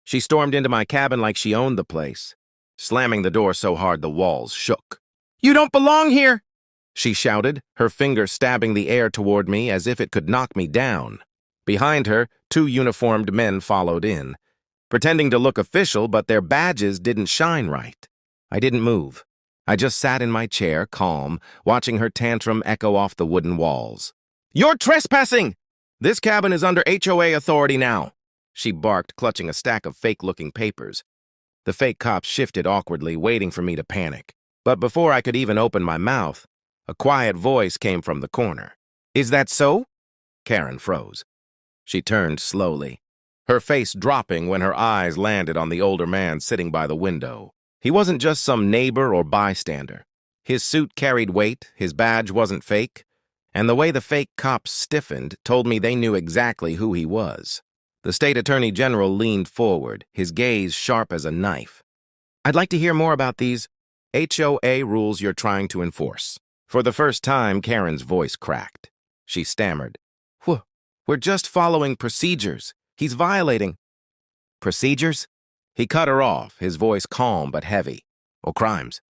She stormed into my cabin like she owned the place, slamming the door so hard the walls shook. "You don't belong here!" she shouted, her finger stabbing the air toward me as if it could knock me down. Behind her, 2 uniformed men followed in, pretending to look official, but their badges didn't shine right. I didn't move. I just sat in my chair, calm, watching her tantrum echo off the wooden walls. "You're trespassing! This cabin is under HOA authority now," she barked, clutching a stack of fake-looking papers. The fake cops shifted awkwardly, waiting for me to panic. But before I could even open my mouth, a quiet voice came from the corner. "Is that so?" Karen froze. She turned slowly, her face dropping when her eyes landed on the older man sitting by the window. He wasn't just some neighbor or bystander. His suit carried weight, his badge wasn't fake, and the way the fake cops stiffened told me they knew exactly who he was. The state attorney general leaned forward, his gaze sharp as a knife. "I'd like to hear more about these HOA rules you're trying to enforce." For the first time, Karen's voice cracked. She stammered. "We're just following procedures. He's violating." "Procedures?" He cut her off, his voice calm but heavy. "Oh, crimes."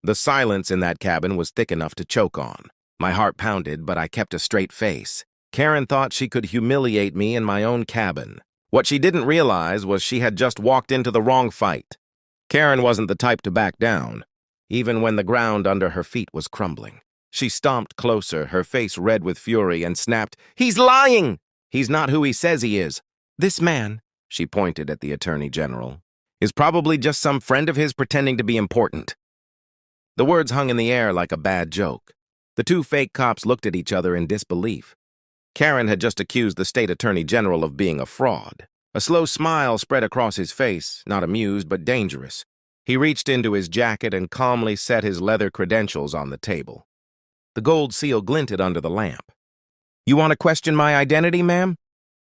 The silence in that cabin was thick enough to choke on. My heart pounded, but I kept a straight face. Karen thought she could humiliate me in my own cabin. What she didn't realize was she had just walked into the wrong fight. Karen wasn't the type to back down, even when the ground under her feet was crumbling. She stomped closer, her face red with fury, and snapped, "He's lying! He's not who he says he is. This man," she pointed at the Attorney General, "is probably just some friend of his pretending to be important." The words hung in the air like a bad joke. The 2 fake cops looked at each other in disbelief. Karen had just accused the state attorney general of being a fraud. A slow smile spread across his face, not amused but dangerous. He reached into his jacket and calmly set his leather credentials on the table. The gold seal glinted under the lamp. "You want to question my identity, ma'am?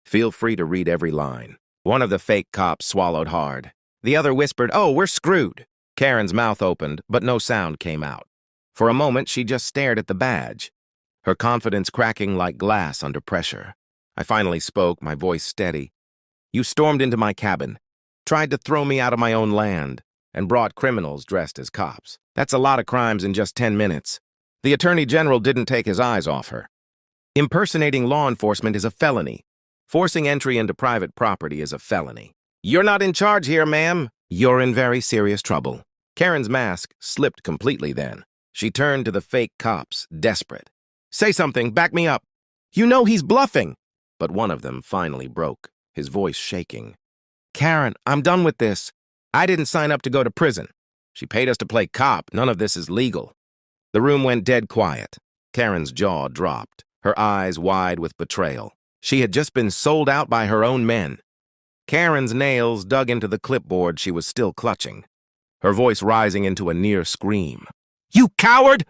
Feel free to read every line." One of the fake cops swallowed hard. The other whispered, "Oh, we're screwed." Karen's mouth opened, but no sound came out. For a moment, she just stared at the badge, her confidence cracking like glass under pressure. I finally spoke, my voice steady. "You stormed into my cabin, tried to throw me out of my own land, and brought criminals dressed as cops. That's a lot of crimes in just 10 minutes. The Attorney General didn't take his eyes off her. "Impersonating law enforcement is a felony. Forcing entry into private property is a felony. You're not in charge here, ma'am. You're in very serious trouble." Karen's mask slipped completely then. She turned to the fake cops, desperate. "Say something, back me up. You know he's bluffing." But one of them finally broke, his voice shaking. "Karen, I'm done with this. I didn't sign up to go to prison. She paid us to play cop. None of this is legal." The room went dead quiet. Karen's jaw dropped, her eyes wide with betrayal. She had just been sold out by her own men. Karen's nails dug into the clipboard she was still clutching, her voice rising into a near scream. "You coward!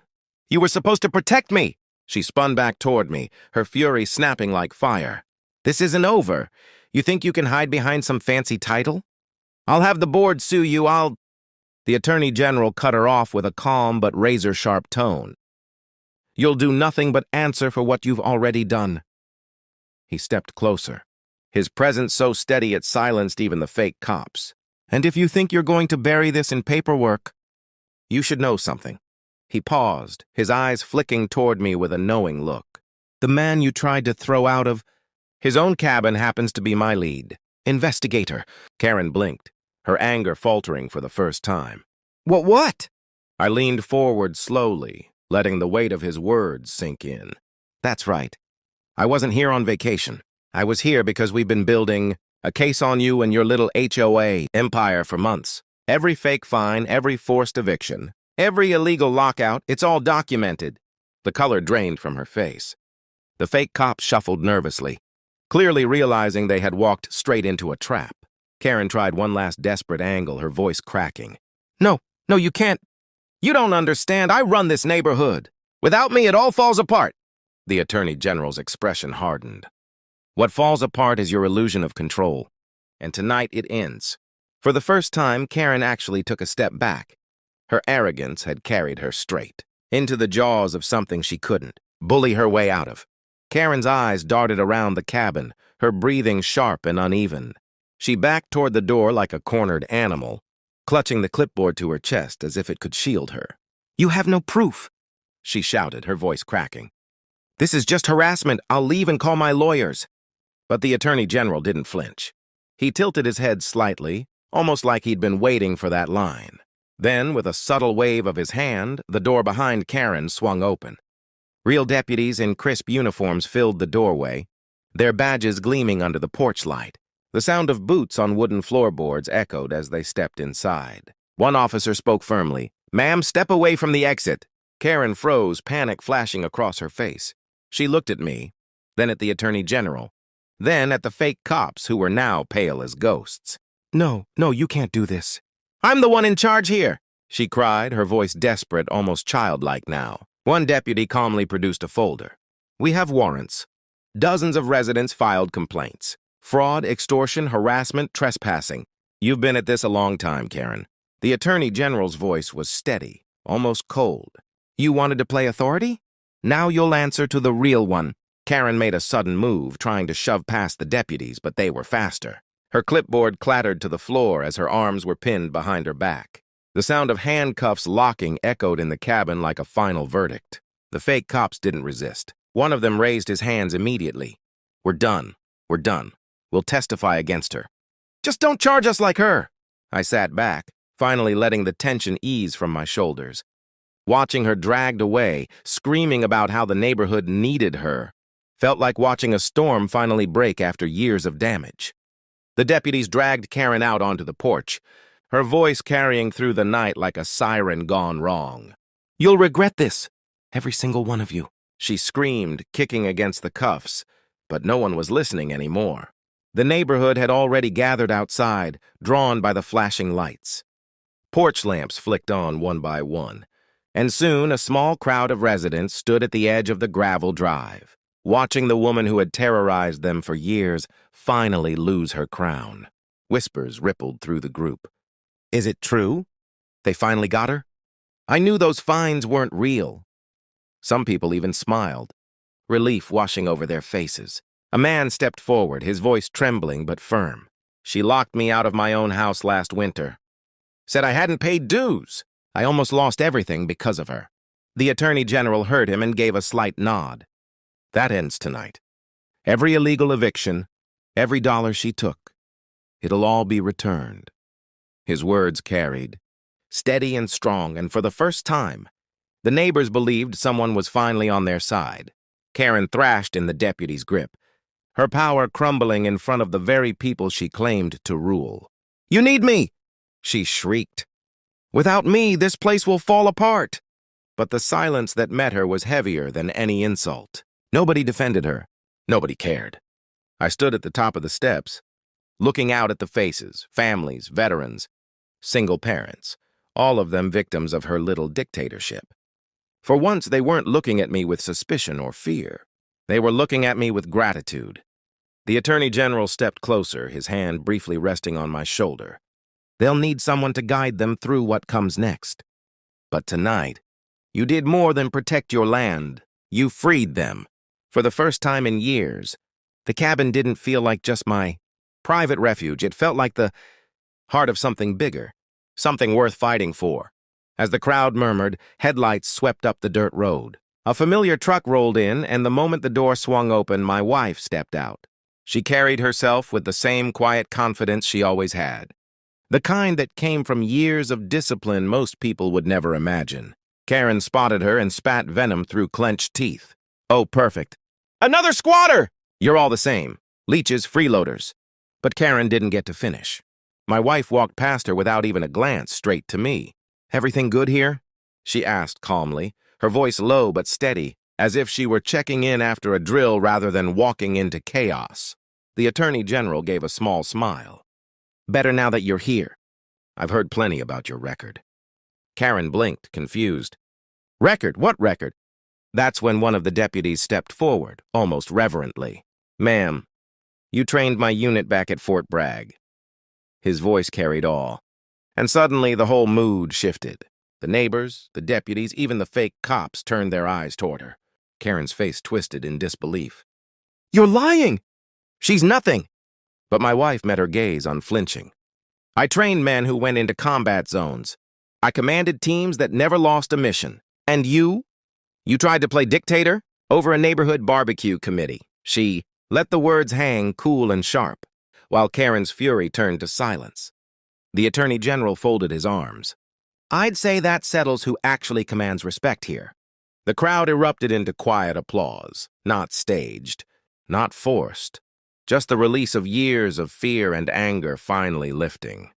You were supposed to protect me!" She spun back toward me, her fury snapping like fire. "This isn't over. You think you can hide behind some fancy title? I'll have the board sue you, The Attorney General cut her off with a calm but razor-sharp tone. "You'll do nothing but answer for what you've already done." He stepped closer, his presence so steady it silenced even the fake cops. "And if you think you're going to bury this in paperwork, you should know something." He paused, his eyes flicking toward me with a knowing look. "The man you tried to throw out of his own cabin happens to be my lead investigator." Karen blinked, her anger faltering for the first time. What? I leaned forward slowly, letting the weight of his words sink in. "That's right. I wasn't here on vacation. I was here because we've been building a case on you and your little HOA empire for months. Every fake fine, every forced eviction, every illegal lockout, it's all documented." The color drained from her face. The fake cops shuffled nervously, clearly realizing they had walked straight into a trap. Karen tried one last desperate angle, her voice cracking. No, you can't. You don't understand. I run this neighborhood. Without me, it all falls apart." The Attorney General's expression hardened. "What falls apart is your illusion of control. And tonight it ends." For the first time, Karen actually took a step back. Her arrogance had carried her straight into the jaws of something she couldn't bully her way out of. Karen's eyes darted around the cabin, her breathing sharp and uneven. She backed toward the door like a cornered animal, clutching the clipboard to her chest as if it could shield her. "You have no proof," she shouted, her voice cracking. "This is just harassment. I'll leave and call my lawyers." But the Attorney General didn't flinch. He tilted his head slightly, almost like he'd been waiting for that line. Then, with a subtle wave of his hand, the door behind Karen swung open. Real deputies in crisp uniforms filled the doorway, their badges gleaming under the porch light. The sound of boots on wooden floorboards echoed as they stepped inside. One officer spoke firmly, "Ma'am, step away from the exit." Karen froze, panic flashing across her face. She looked at me, then at the Attorney General, then at the fake cops who were now pale as ghosts. No, you can't do this." "I'm the one in charge here," she cried, her voice desperate, almost childlike now. One deputy calmly produced a folder. "We have warrants. Dozens of residents filed complaints. Fraud, extortion, harassment, trespassing. You've been at this a long time, Karen." The Attorney General's voice was steady, almost cold. "You wanted to play authority? Now you'll answer to the real one." Karen made a sudden move, trying to shove past the deputies, but they were faster. Her clipboard clattered to the floor as her arms were pinned behind her back. The sound of handcuffs locking echoed in the cabin like a final verdict. The fake cops didn't resist. One of them raised his hands immediately. We're done. We'll testify against her." "Just don't charge us like her." I sat back, finally letting the tension ease from my shoulders. Watching her dragged away, screaming about how the neighborhood needed her, felt like watching a storm finally break after years of damage. The deputies dragged Karen out onto the porch, her voice carrying through the night like a siren gone wrong. "You'll regret this, every single one of you," she screamed, kicking against the cuffs, but no one was listening anymore. The neighborhood had already gathered outside, drawn by the flashing lights. Porch lamps flicked on one by one, and soon a small crowd of residents stood at the edge of the gravel drive, watching the woman who had terrorized them for years finally lose her crown. Whispers rippled through the group. "Is it true? They finally got her? I knew those fines weren't real." Some people even smiled, relief washing over their faces. A man stepped forward, his voice trembling but firm. "She locked me out of my own house last winter. Said I hadn't paid dues. I almost lost everything because of her." The Attorney General heard him and gave a slight nod. "That ends tonight. Every illegal eviction, every dollar she took, it'll all be returned." His words carried, steady and strong, and for the first time, the neighbors believed someone was finally on their side. Karen thrashed in the deputy's grip, her power crumbling in front of the very people she claimed to rule. "You need me!" she shrieked. "Without me, this place will fall apart." But the silence that met her was heavier than any insult. Nobody defended her. Nobody cared. I stood at the top of the steps, looking out at the faces, families, veterans, single parents, all of them victims of her little dictatorship. For once, they weren't looking at me with suspicion or fear. They were looking at me with gratitude. The Attorney General stepped closer, his hand briefly resting on my shoulder. They'll need someone to guide them through what comes next. But tonight, you did more than protect your land. You freed them. For the first time in years, the cabin didn't feel like just my private refuge. It felt like the heart of something bigger, something worth fighting for. As the crowd murmured, headlights swept up the dirt road. A familiar truck rolled in, and the moment the door swung open, my wife stepped out. She carried herself with the same quiet confidence she always had, the kind that came from years of discipline most people would never imagine. Karen spotted her and spat venom through clenched teeth. "Oh, perfect. Another squatter!" "You're all the same. Leeches, freeloaders." But Karen didn't get to finish. My wife walked past her without even a glance, straight to me. "Everything good here?" she asked calmly, her voice low but steady, as if she were checking in after a drill rather than walking into chaos. The Attorney General gave a small smile. "Better now that you're here. I've heard plenty about your record." Karen blinked, confused. "Record? What record?" That's when one of the deputies stepped forward, almost reverently. "Ma'am, you trained my unit back at Fort Bragg." His voice carried awe. And suddenly the whole mood shifted. The neighbors, the deputies, even the fake cops turned their eyes toward her. Karen's face twisted in disbelief. "You're lying!" "She's nothing. But my wife met her gaze unflinching. I trained men who went into combat zones. I commanded teams that never lost a mission. And you? You tried to play dictator over a neighborhood barbecue committee. She let the words hang cool and sharp, while Karen's fury turned to silence. The Attorney General folded his arms. I'd say that settles who actually commands respect here. The crowd erupted into quiet applause, not staged, not forced, just the release of years of fear and anger finally lifting.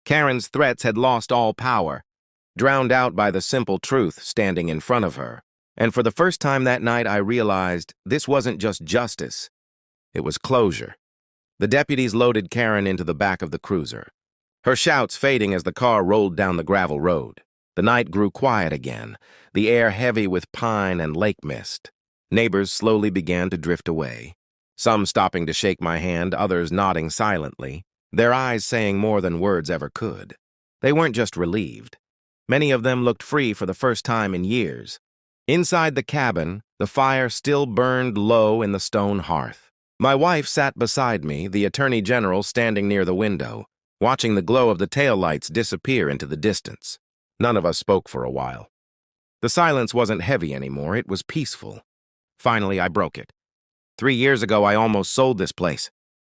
Karen's threats had lost all power, drowned out by the simple truth standing in front of her. And for the first time that night, I realized this wasn't just justice. It was closure. The deputies loaded Karen into the back of the cruiser, her shouts fading as the car rolled down the gravel road. The night grew quiet again, the air heavy with pine and lake mist. Neighbors slowly began to drift away, some stopping to shake my hand, others nodding silently, their eyes saying more than words ever could. They weren't just relieved. Many of them looked free for the first time in years. Inside the cabin, the fire still burned low in the stone hearth. My wife sat beside me, the Attorney General standing near the window, watching the glow of the taillights disappear into the distance. None of us spoke for a while. The silence wasn't heavy anymore, it was peaceful. Finally, I broke it. 3 years ago, I almost sold this place.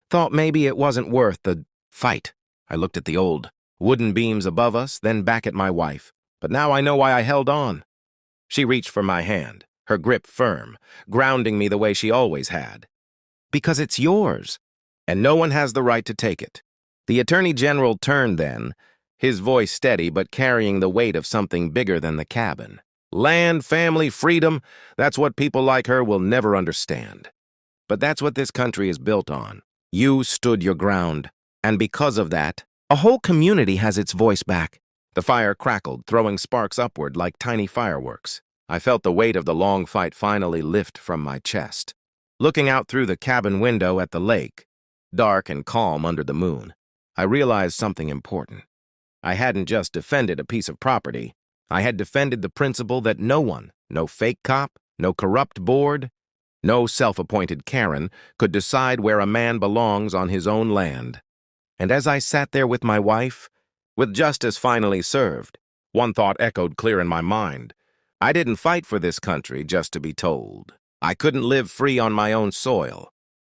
Thought maybe it wasn't worth the fight. I looked at the old wooden beams above us, then back at my wife. But now I know why I held on. She reached for my hand, her grip firm, grounding me the way she always had. Because it's yours, and no one has the right to take it. The Attorney General turned then, his voice steady but carrying the weight of something bigger than the cabin. Land, family, freedom, that's what people like her will never understand. But that's what this country is built on. You stood your ground, and because of that, a whole community has its voice back. The fire crackled, throwing sparks upward like tiny fireworks. I felt the weight of the long fight finally lift from my chest. Looking out through the cabin window at the lake, dark and calm under the moon, I realized something important. I hadn't just defended a piece of property. I had defended the principle that no one, no fake cop, no corrupt board, no self-appointed Karen, could decide where a man belongs on his own land. And as I sat there with my wife, with justice finally served, one thought echoed clear in my mind. I didn't fight for this country just to be told. I couldn't live free on my own soil.